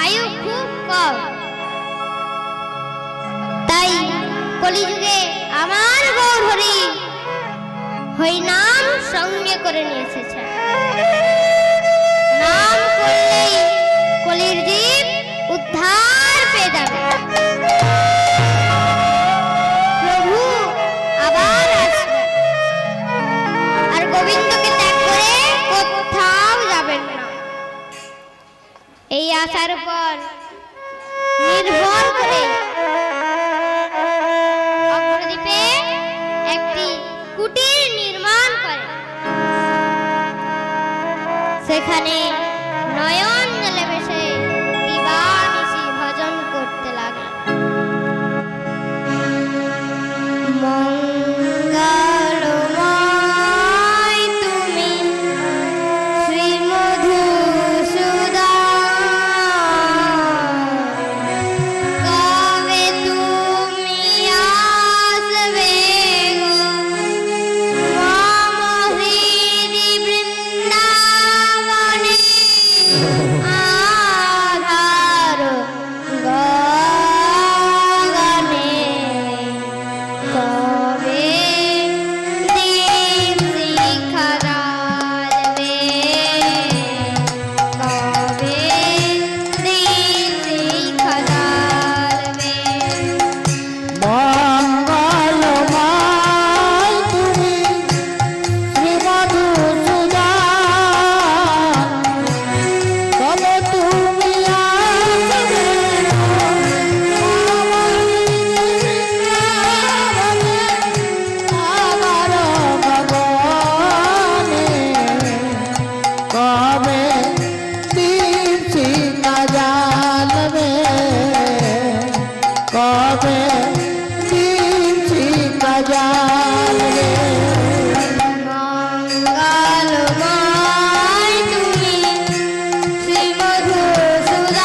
আয়ু খুব কম। তাই কলিযুগে আমার গৌর হরি হরিনাম সঙ্গে করে নিয়ে এসেছেন। নাম করলেই কলির জীব উদ্ধার পেয়ে যাবে। প্রভু আবার আসবেন, আর গোবিন্দকে ত্যাগ করে কোথাও যাবেন না। এই আশার উপর নির্ভর করে অগ্রদ্বীপে একটি কুটির নির্মাণ করে। সেখানে নয়ন জলে ভেসে দিবানিশি ভজন করতে লাগলেন। মঙ্গলময় তুমি শ্রী মধুসূদন, কবে তুমি আসবে গো মম হৃদি বৃন্দাবনে, আধার গগনে, কবে দীপ শিখা জ্বালবে, কবে দীপ শিখা জ্বালবে। মঙ্গলময় তুমি শ্রী মধুসূদন, কবে তুমি আসবে আমার ভগবানে, কবে দীপ শিখা জ্বালবে, কবে দীপ শিখা জ্বালবে। মঙ্গলময় তুমি শ্রী মধুসূদন,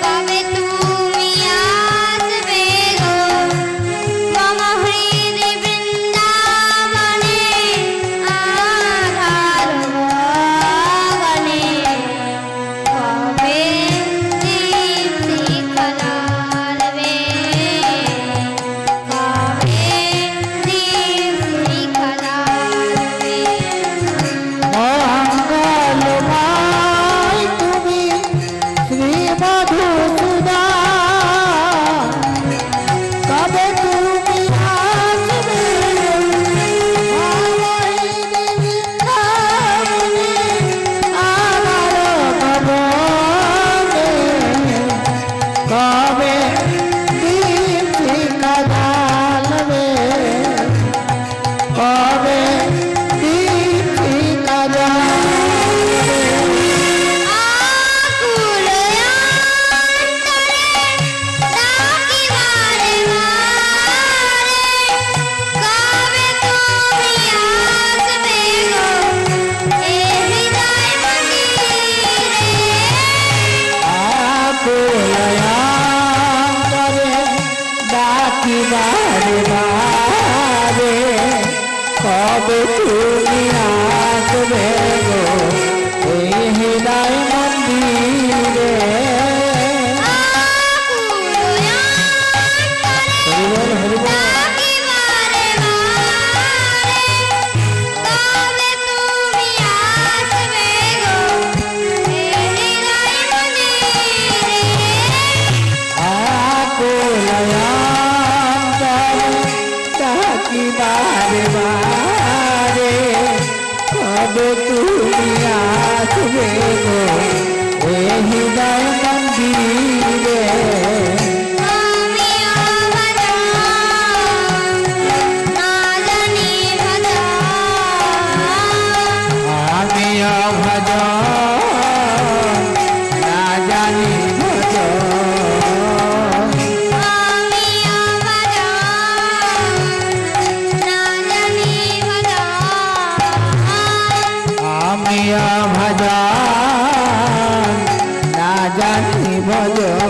কবে তুমি আসবে গো মম হৃদি বৃন্দাবনে, আধার গগনে, কবে দীপ শিখা জ্বালবে, কবে দীপ শিখা জ্বালবে। মঙ্গলময় তুমি শ্রী মধুসূদন, কবে তুমি আসবে আমার বৃন্দাবনে, আমার ভবনে, কবে দীপ শিখা জ্বালবে, কবে দীপ শিখা জ্বালবে। আকুল অন্তরে ডাকি বারে বারে, কবে তুমি আসবে গো এ হৃদয় মন্দিরে। আকুলয়ন্তরে ডাকি বারে বারে, কবে তুমি আসবে গো এই হৃদয় মন্দিরে। আকুল অন্তরে হরি বল, হরি বল। ডাকি বারে বারে, কবে তুমি আসবে গো এ হৃদয় মন্দিরে। আকুলয়ন্তরে ডাকি বারে বারে, কবে তুমি আসবে গো এই হৃদয় মন্দিরে। আমি অভজন না জানি ভজন, আমি অভজন না জানি ভজন, আমি অভজন না জানি ভজন, আমি অভজন না জানি ভজন।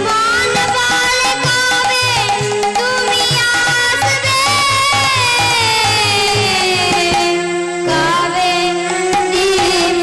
মন বলে কবে তুমি আসবে, কবে দীপ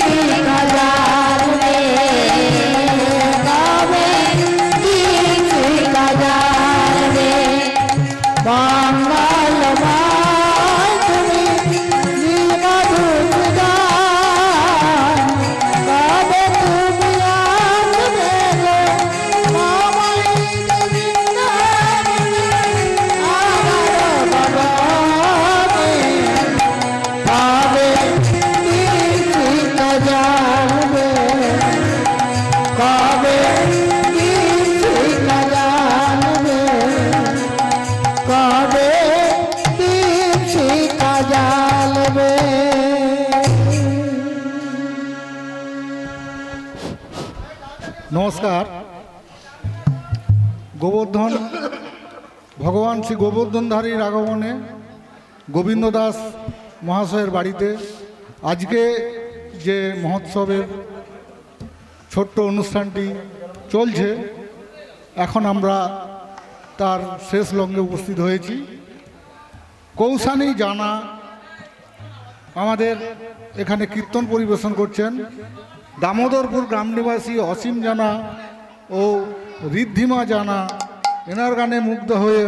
নমস্কার। গোবর্ধন ভগবান শ্রী গোবর্ধনধারীর আগমনে গোবিন্দ দাস মহাশয়ের বাড়িতে আজকে যে মহোৎসবের ছোট্ট অনুষ্ঠানটি চলছে, এখন আমরা তার শেষ লগ্নে উপস্থিত হয়েছি। কৌশানী জানা আমাদের এখানে কীর্তন পরিবেশন করছেন। দামোদরপুর গ্রাম নিবাসী অসীম জানা ও ঋদ্ধিমা জানা এনার গানে মুগ্ধ হয়ে,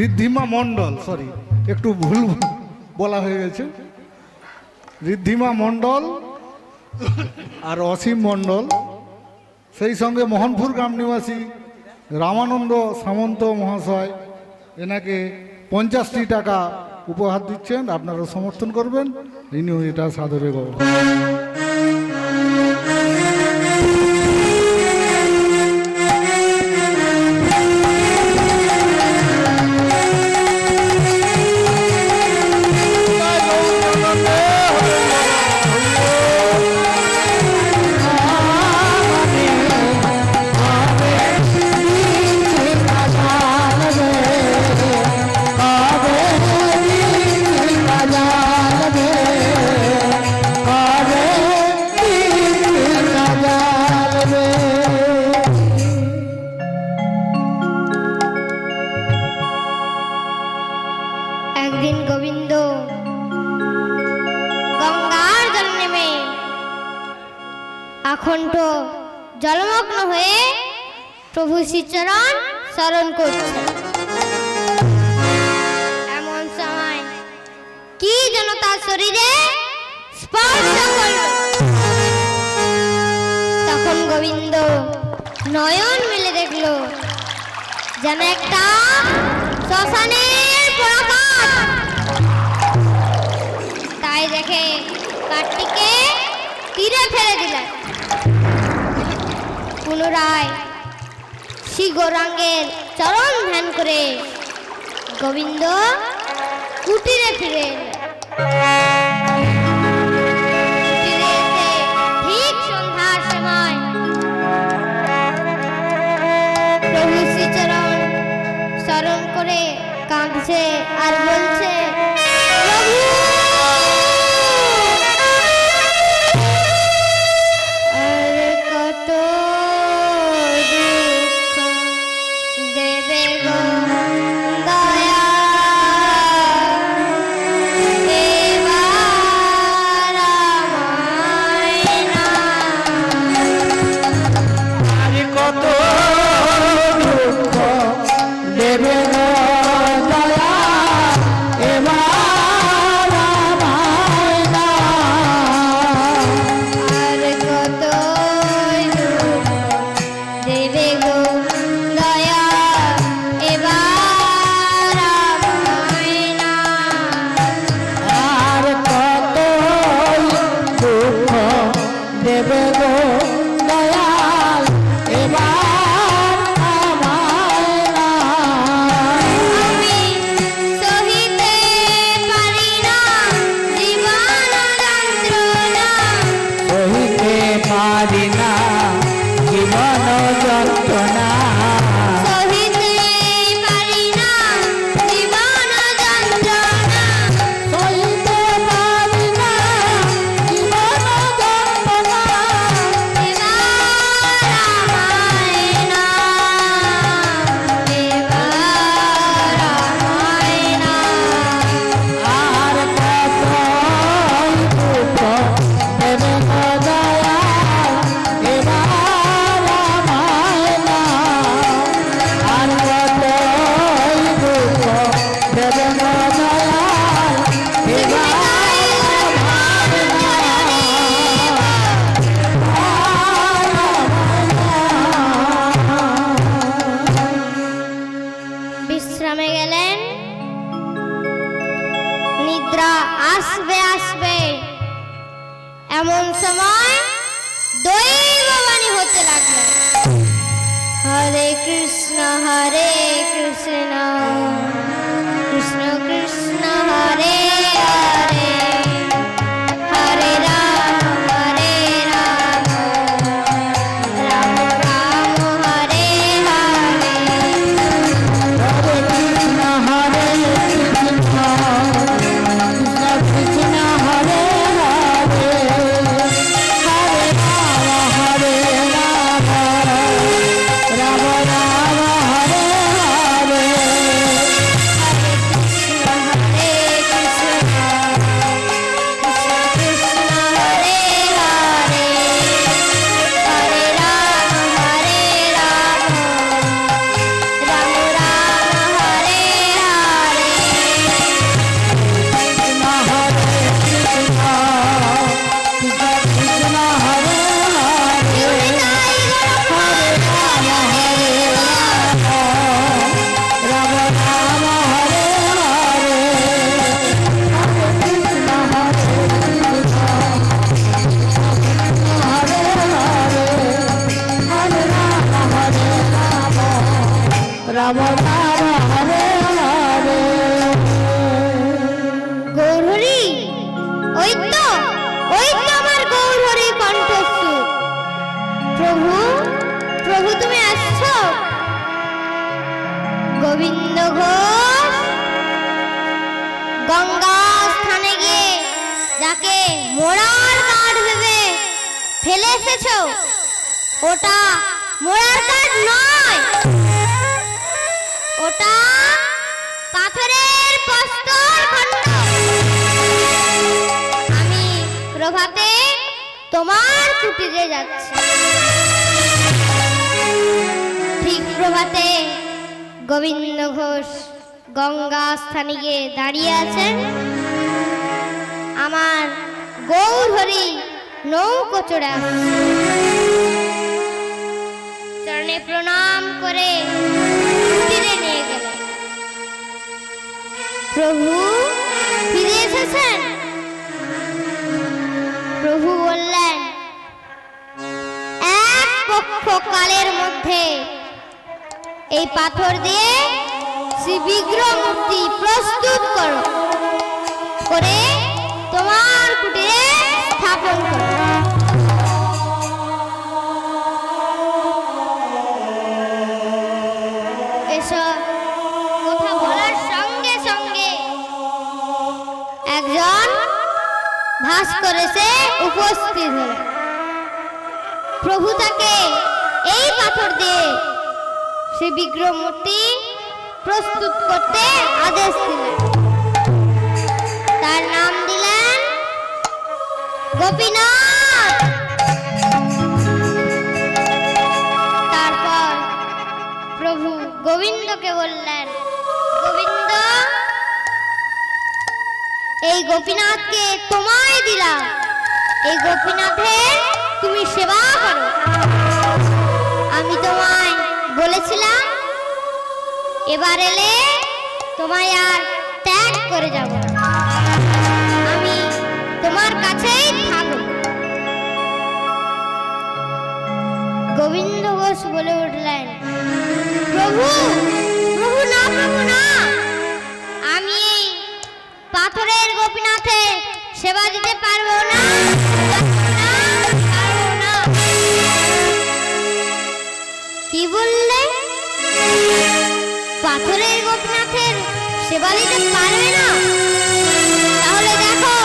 ঋদ্ধিমা মণ্ডল, সরি একটু ভুল বলা হয়ে গেছে, ঋদ্ধিমা মণ্ডল আর অসীম মণ্ডল, সেই সঙ্গে মোহনপুর গ্রাম নিবাসী রামানন্দ সামন্ত মহাশয় এনাকে 50টি টাকা উপহার দিচ্ছেন। আপনারা সমর্থন করবেন, ইনিও এটা সাদরে গ্রহণ করবেন। একদিন গোবিন্দ গঙ্গার জল নেমে আখণ্ড জলমগ্ন হয়ে প্রভু শ্রীচরণ স্মরণ করছে। এমন সময় কি যেন তার শরীরে স্পর্শ করল। তখন গোবিন্দ নয়ন মেলে দেখল যেন একটা শ্মশানের প্রকাশ। তাই দেখে কাঠটিকে তীরে ফেলে দিলেন। পুনরায় শ্রী গৌরাঙ্গের চরণ ধ্যান করে গোবিন্দ কুটিরে ফিরে এলেন। কুটিরে এসে ঠিক সন্ধ্যার সময় প্রভু শ্রীচরণ স্মরণ করে কাঁদছে আর বলছে, প্রভু আর কত দুঃখ দেবে গো দয়া, এবার আমায় না। আর কত দুঃখ দেবে গো দয়া, এবার আমায় না। আর কত দুঃখ দেবে গো দয়া, এবার আমায় না। আর কত দুঃখ দেবে গো দয়াল, এবার আমায় না। আমি সহিতে পারি না জীবন যন্ত্রণা, সহিতে পারি না জীবন যন্ত্রণা, সহিতে পারি না জীবন যন্ত্রণা। সহিতে পারি না জীবন যন্ত্রণা। এবার আমায় না, এবার আমায় না। আর কত দুঃখ দেবে গো দয়াল, এবার আমায় না। আর কত দুঃখ দেবে গো দয়াল, এবার বিশ্রামে গেলেন। নিদ্রা আসবে আসবে এমন সময় দৈববাণী হতে লাগলো, হরে কৃষ্ণ কৃষ্ণ কৃষ্ণ হরে হরে, হরে রাম ওই তো আমার গৌরহরি কণ্ঠস্বর। প্রভু, প্রভু তুমি আসছো? গোবিন্দ ঘোষ গঙ্গা স্থানে গিয়ে যাকে মোড়ার কাঠ ভেবে ফেলে এসেছো, ওটা মোড়ার কাঠ নয়, ওটা পাথরের প্রস্তর খণ্ড। আমি প্রভাতে তোমার কুটিরে যাচ্ছি। ঠিক প্রভাতে গোবিন্দ ঘোষ গঙ্গা স্থানে গিয়ে দাঁড়িয়ে আছেন। আমার গৌরহরি নৌকো চড়ে আসছে। চরণে প্রণাম করে কুটিরে নিয়ে গেলেন। প্রভু ফিরে এসেছেন? প্রভু বললেন, এক পক্ষ কালের মধ্যে এই পাথর দিয়ে শ্রী বিগ্রহ মূর্তি প্রস্তুত করো, করে তোমার কুটিরে স্থাপন করো। এসব কথা বলার সঙ্গে সঙ্গে একজন ভাস্কর এসে উপস্থিত হল। প্রভু তাকে এই পাথর দিয়ে সেই বিগ্রহ মূর্তি প্রস্তুত করতে আদেশ দিলেন। তার নাম দিলেন গোপীনাথ। তারপর প্রভু গোবিন্দকে বললেন, গোবিন্দ, এই গোপীনাথকে তোমায় দিলাম, এই গোপীনাথের তুমি সেবা করো। আমি তোমায় বলেছিলাম এবার এলে তোমায় আর ত্যাগ করে যাব, আমি তোমার কাছেই থাকব। গোবিন্দ ঘোষ বলে উঠলেন, প্রভু, প্রভু না, প্রভু না, আমি এই পাথরের গোপীনাথে সেবা দিতে পারবো না, পারবো না। কি বললে? পাথরের গোপীনাথের সেবা দিতে পারবে না? তাহলে দেখো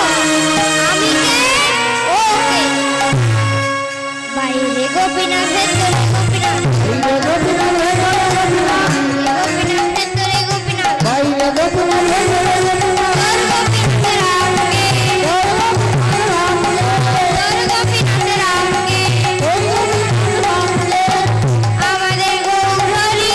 আমি কে, ও কে। বাইরে গোপীনাথ, ভেতরে গোপীনাথ, গোপীনাথ, ভেতরে গোপীনাথ, বাইরে গোপীনাথ, ভেতরে গোপীনাথ, তোর গোপীনাথের আগে, তোর গোপীনাথের আগে আমাদের গৌরহরি।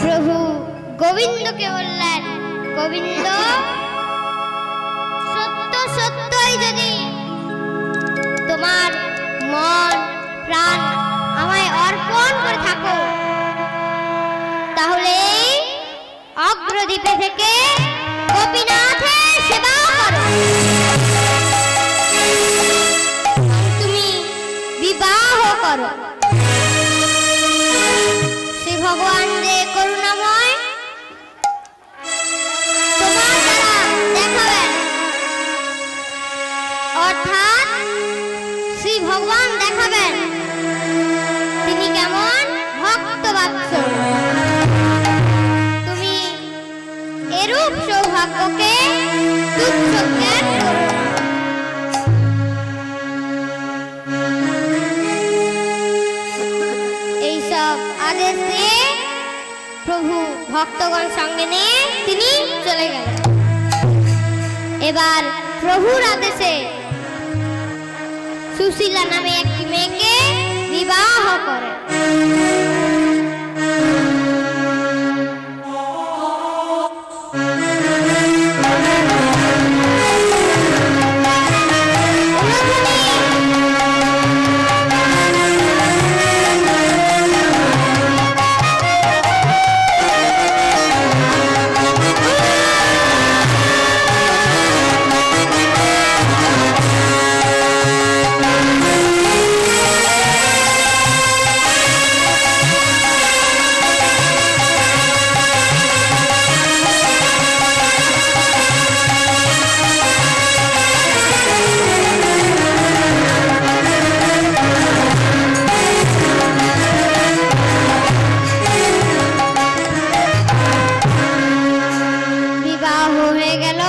প্রভু গোবিন্দকে বললেন, গোবিন্দ, সত্য সত্যই যদি তোমার মন প্রাণ আমায় অর্পণ করে থাকো, তাহলে এই অগ্রদ্বীপে থেকে গোপীনাথের সেবা করো। তুমি বিবাহ করো। শ্রী ভগবান যে করুণাময়, তোমার দ্বারা দেখাবেন, অর্থাৎ শ্রী ভগবান দেখাবেন তিনি কেমন ভক্তবাৎসল। তুমি এরূপ সৌভাগ্যকে তুচ্ছ জ্ঞান করো না। এইসব আদেশ দিয়ে প্রভু ভক্তগণ সঙ্গে নিয়ে তিনি চলে গেলেন। এবার প্রভুর আদেশে সুশীলা নামে একটি মেয়েকে বিবাহ করে। বিবাহ হয়ে গেল।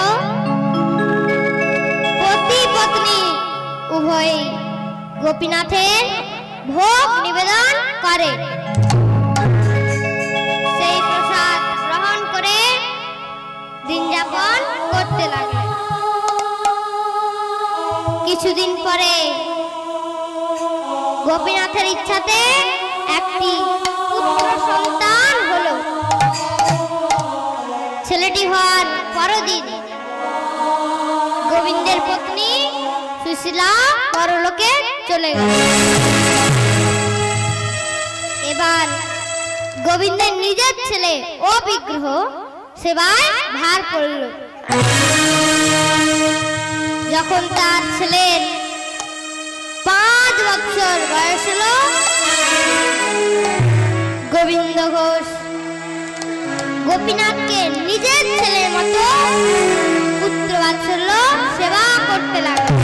পতি পত্নী উভয়ই গোপীনাথের ভোগ নিবেদন করে। সেই প্রসাদ গ্রহণ করে দিন যাপন করতে লাগে। কিছুদিন পরে গোপীনাথের ইচ্ছাতে একটি পুত্র সন্তান হলো। ছেলেটি হওয়ার পরদিন গোবিন্দের পত্নী সুশীলা পরলোকে চলে গেল। এবার গোবিন্দের নিজের ছেলে ও বিগ্রহ সেবায় ভার পড়ল। যখন তার ছেলের 5 বছর বয়স হলো, গোবিন্দ ঘোষ গোপীনাথকে নিজের ছেলের মতো পুত্র বাৎসল্য সেবা করতে লাগলো।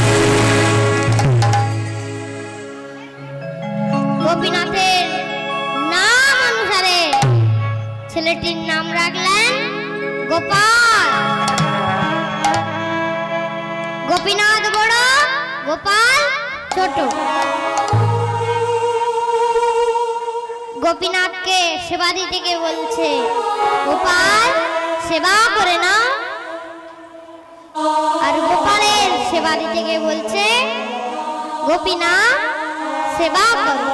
গোপীনাথের নাম অনুসারে ছেলেটির নাম রাখলেন গোপাল। গোপীনাথ বড়, গোপাল ছোট। গোপীনাথকে সেবা দিতে গিয়ে বলছে, গোপাল সেবা করে না। আর গোপালের সেবা দিতে গিয়ে বলছে, গোপীনাথ সেবা করো।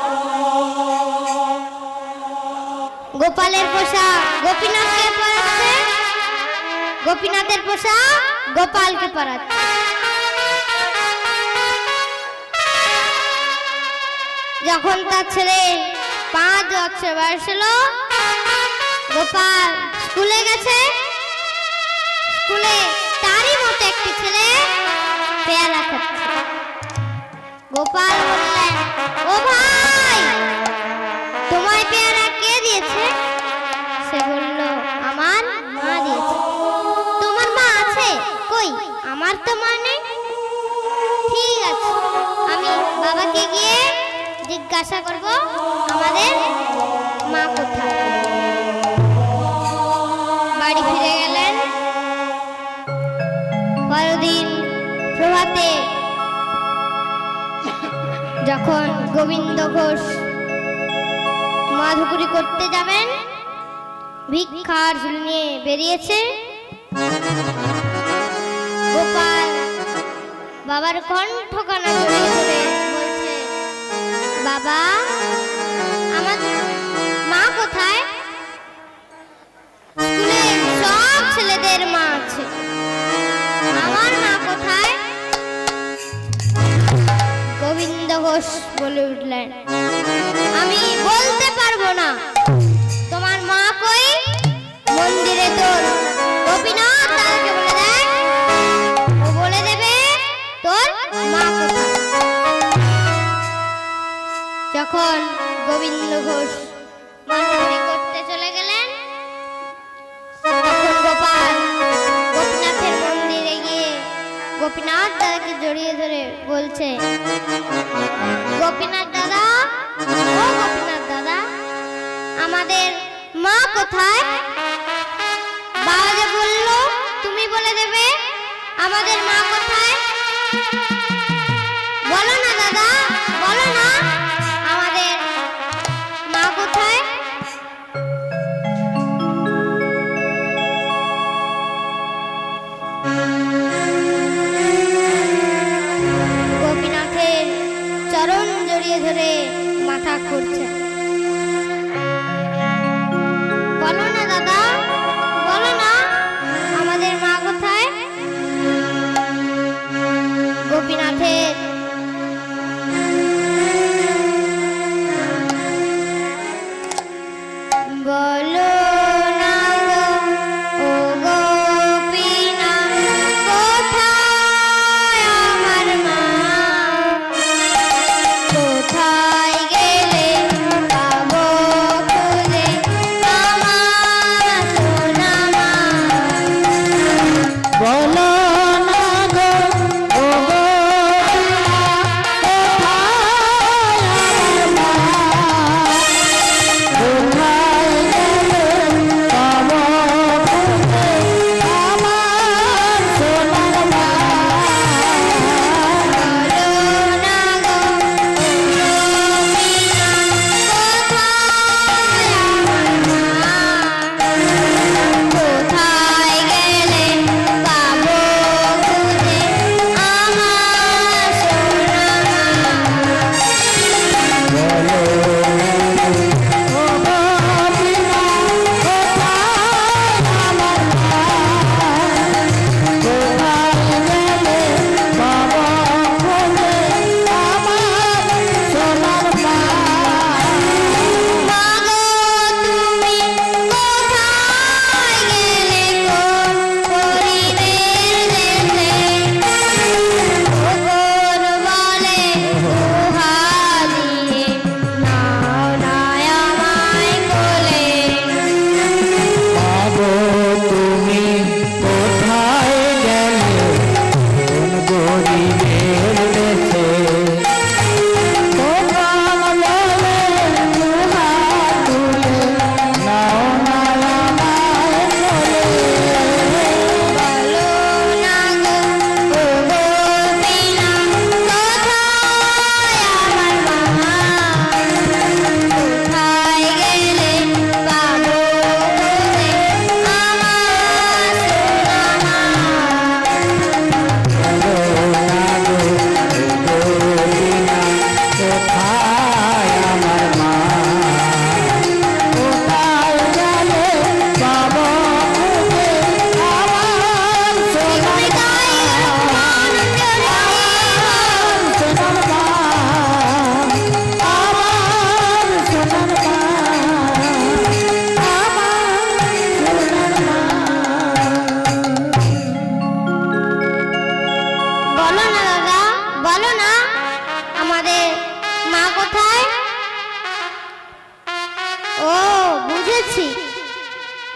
গোপালের পোশাক গোপীনাথকে পরাচ্ছে, গোপীনাথের পোশাক গোপালকে পরাচ্ছে। যখন তার ছেলে 5 বছর বয়স হলো, গোপাল স্কুলে গেছে। স্কুলে তারই মতো একটি ছেলে পেয়ারা খাচ্ছে। গোপাল বললেন, ও ভাই, তোমায় পেয়ারা কে দিয়েছে? সে বলল, আমার মা দিয়েছে। তোমার মা আছে? কই, আমার তো মা নেই। ঠিক আছে, আমি বাবাকে গিয়ে জিজ্ঞাসা করব আমাদের মা কোথায়। বাড়ি ফিরে গেলেন। পরদিন প্রভাতে যখন গোবিন্দ ঘোষ মাধুপুরি করতে যাবেন, ভিক্ষার ঝুলি নিয়ে বেরিয়েছে। গোপাল বাবার কণ্ঠকানা জড়িয়ে ধরে বলছে, বাবা, আমার মা কোথায়? স্কুলে সব ছেলেদের মা আছে, আমার মা কোথায়? গোবিন্দ ঘোষ বলে উঠলেন, আমি বলতে পারবো না। তোমার মা কই? মন্দিরে তোর গোপীনাথ দাদাকে বলে দেয়, ও বলে দেবে তোর মা কোথায়। যখন গোবিন্দ ঘোষ মাধুরী করতে চলে গেলেন, তখন গোপাল গোপীনাথের মন্দিরে গিয়ে গোপীনাথ দাদাকে জড়িয়ে ধরে বলছে, গোপীনাথ দাদা, ও গোপীনাথ দাদা, আমাদের মা কোথায়? বাবা যে বললো তুমি বলে দেবে আমাদের মা কোথায়। বলো না দাদা, বলো না আমাদের মা কোথায়। জড়িয়ে ধরে মাথা ঘুরছে। বলো না দাদা, বলো না আমাদের মা কোথায়? গোপীনাথের বলো না গো, ও গোপীনাথ কোথায় আমার মা? কোথায় গেলে পাবো খুঁজে আমার সোনা মা? বলো না গো ও গো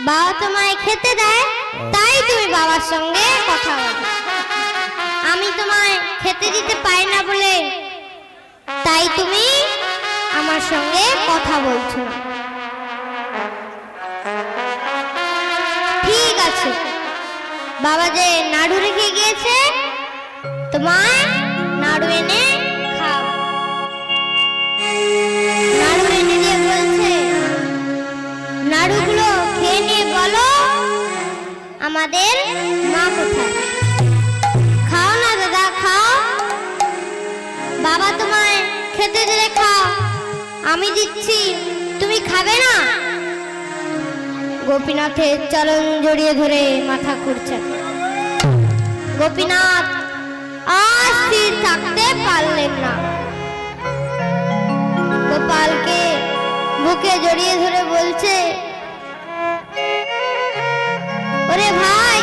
বাবা তোমায় খেতে দেয়, তাই তুমি বাবার সঙ্গে কথা বলো। আমি তোমায় খেতে দিতে পারি না বলে তাই তুমি আমার সঙ্গে কথা বলছো। ঠিক আছে, বাবা যে নাড়ু রেখে গিয়েছে, তোমায় নাড়ু এনে খাও। নাড়ু এনে দিয়ে বলছে, নাড়ুগুলো খেয়ে নিয়ে বলো আমাদের মা কোথায়। খাও না দাদা, খাও। বাবা তোমায় খেতে দিলে খাও, আমি দিচ্ছি, তুমি খাবে না? গোপীনাথের চরণ জড়িয়ে ধরে মাথা ঘুরছে। গোপীনাথ আর স্থির থাকতে পারলেন না। গোপালকে বুকে জড়িয়ে ধরে বলছে, ওরে ভাই,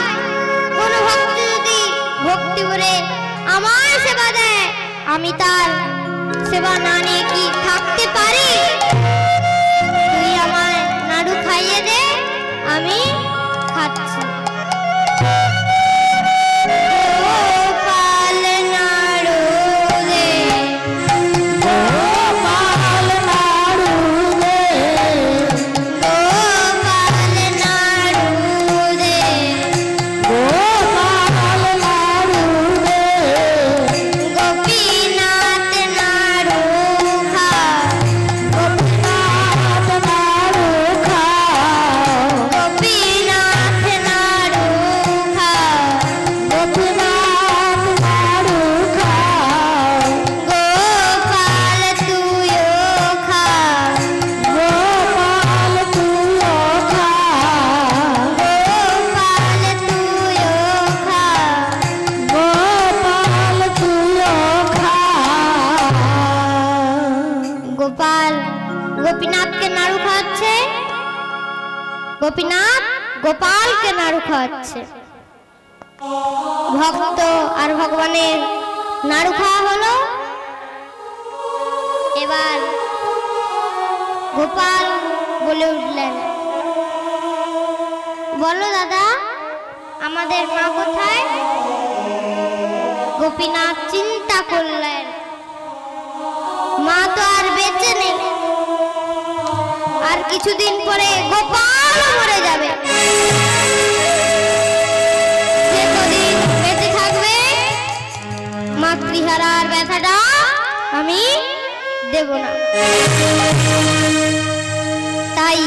কোন ভক্ত যদি ভক্তি ভরে আমার সেবা দেয়, আমি তার সেবা না নিয়ে কি থাকতে পারি? তুই আমায় নাড়ু খাইয়ে দে, আমি খাচ্ছি। গোপাল নাড়ু দে, গোপাল নাড়ু দে, গোপাল নাড়ু দে, গোপাল নাড়ু দে, গোপীনাথ নাড়ু খা, গোপীনাথ নাড়ু খাও, গোপীনাথ গোপীনাথ গোপালকে নাড়ু খাওয়াচ্ছে। ভক্ত আর ভগবানের নাড়ু খাওয়া হলো। এবার গোপাল বলে উঠলেন, বলো দাদা, আমাদের মা কোথায়? গোপীনাথ চিন্তা করলেন, মা তো আর বেঁচে নেই, আর কিছুদিন পরে গোপাল মরে যাবে। যে কদিন বেঁচে থাকবে মাতৃহারার ব্যথাটা আমি দেব না। তাই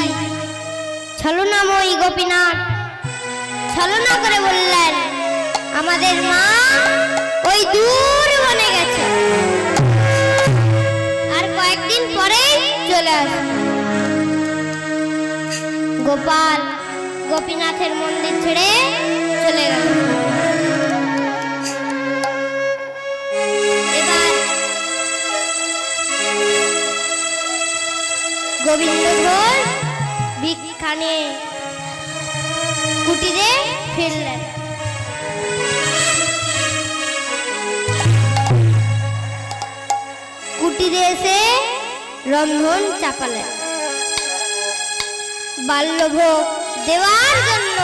ছলনাময়ী গোপীনাথ ছলনা করে বললেন, আমাদের মা ওই দূর বনে গেছে, আর কয়েকদিন পরেই চলে আসবে। গোপাল গোপীনাথের মন্দির ছেড়ে চলে গেল। এবার গোবিন্দ ঘোষ ভিক্ষা নিয়ে কুটিরে ফিরলেন। কুটিরে এসে রন্ধন চাপালেন। বাল্যভোগ দেওয়ার জন্য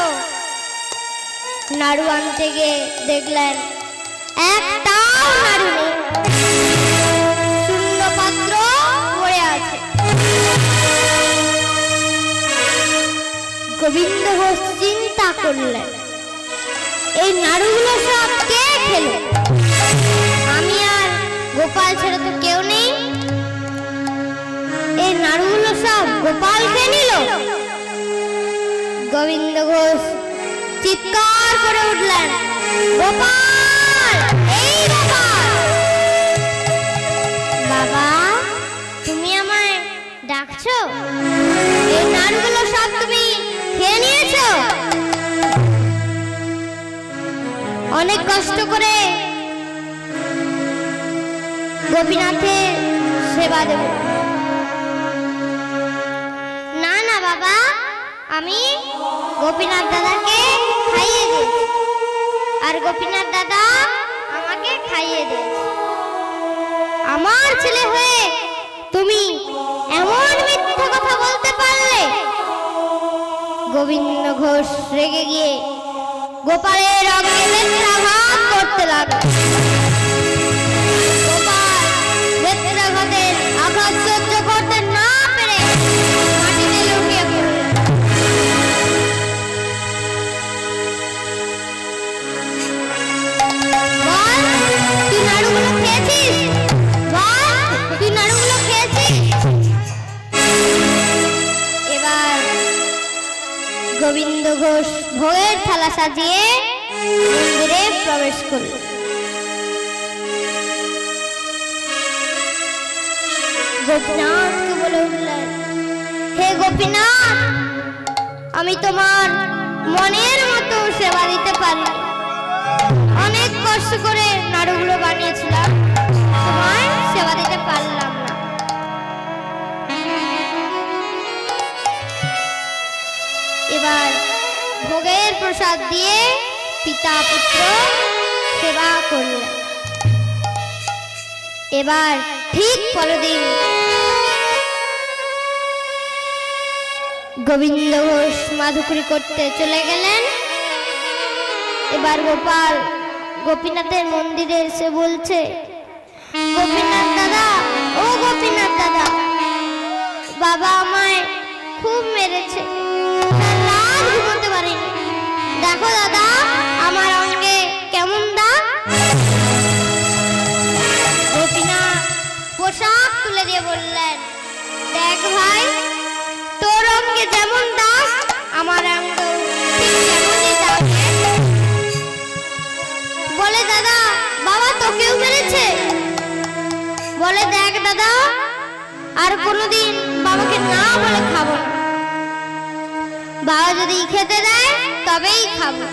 নাড়ু আনতে গিয়ে দেখলেন একটাও নাড়ু নেই, শূন্য পাত্র পড়ে আছে। গোবিন্দ ঘোষ চিন্তা করলেন, এই নাড়ুগুলো সব কে খেলো? আমি আর গোপাল ছেড়ে তো কেউ নেই, এই নাড়ুগুলো সব গোপাল খেয়ে নিল। গোবিন্দ ঘোষ চিৎকার করে উঠলেন, গোপাল, এই গোপাল! বাবা, তুমি আমায় ডাকছো? এই নাড়ুগুলো সব তুমি খেয়ে নিয়েছো? অনেক কষ্ট করে গোপীনাথের সেবা দেব। না না বাবা, আমি গোপীনাথ দাদাকে খাইয়ে দিয়েছি, আর গোপীনাথ দাদা আমাকে খাইয়ে দিয়েছে। আমার ছেলে হয়ে তুমি এমন মিথ্যা কথা বলতে পারলে? গোবিন্দ ঘোষ রেগে গিয়ে গোপালের অঙ্গে বেত্রাঘাত করতে লাগলো। গোপাল বেত্রাঘাতের আঘাত সহ্য করতে না পেরে মাটিতে লুটিয়ে পড়ল। বল, তুই নাড়ুগুলো খেয়েছিস? বল, তুই নাড়ুগুলো খেয়েছিস? এবার গোবিন্দ ঘোষ ভোগের থালা সাজিয়ে মন্দিরে প্রবেশ করল। গোপীনাথকে বলে উঠলেন, হে গোপীনাথ, আমি তোমার মনের মতো সেবা দিতে পারি। অনেক কষ্ট করে নাড়ুগুলো বানিয়েছিলাম, তোমার সেবা দিতে পারলাম না। এবার ভোগের প্রসাদ দিয়ে পিতা পুত্র সেবা করলেন। এবার ঠিক পরদিন গোবিন্দ ঘোষ মাধুকরী করতে চলে গেলেন। এবার গোপাল গোপীনাথের মন্দিরে এসে বলছে, গোপীনাথ দাদা, ও গোপীনাথ দাদা, বাবা আমায় খুব মেরেছে, রাত ঘুমোতে পারিনি। দেখো দাদা, আমার অঙ্গে কেমন দাগ। গোপীনাথ পোশাক তুলে দিয়ে বললেন, দেখ ভাই, তোর অঙ্গে যেমন দাগ আমার অঙ্গে ঠিক তেমনই দাগ। বলে, দাদা, বাবা তোকেও মেরেছে? বলে, দেখ দাদা, আর কোনোদিন বাবাকে না বলে খাবো না। বাবা যদি খেতে দেয় তবেই খাবো।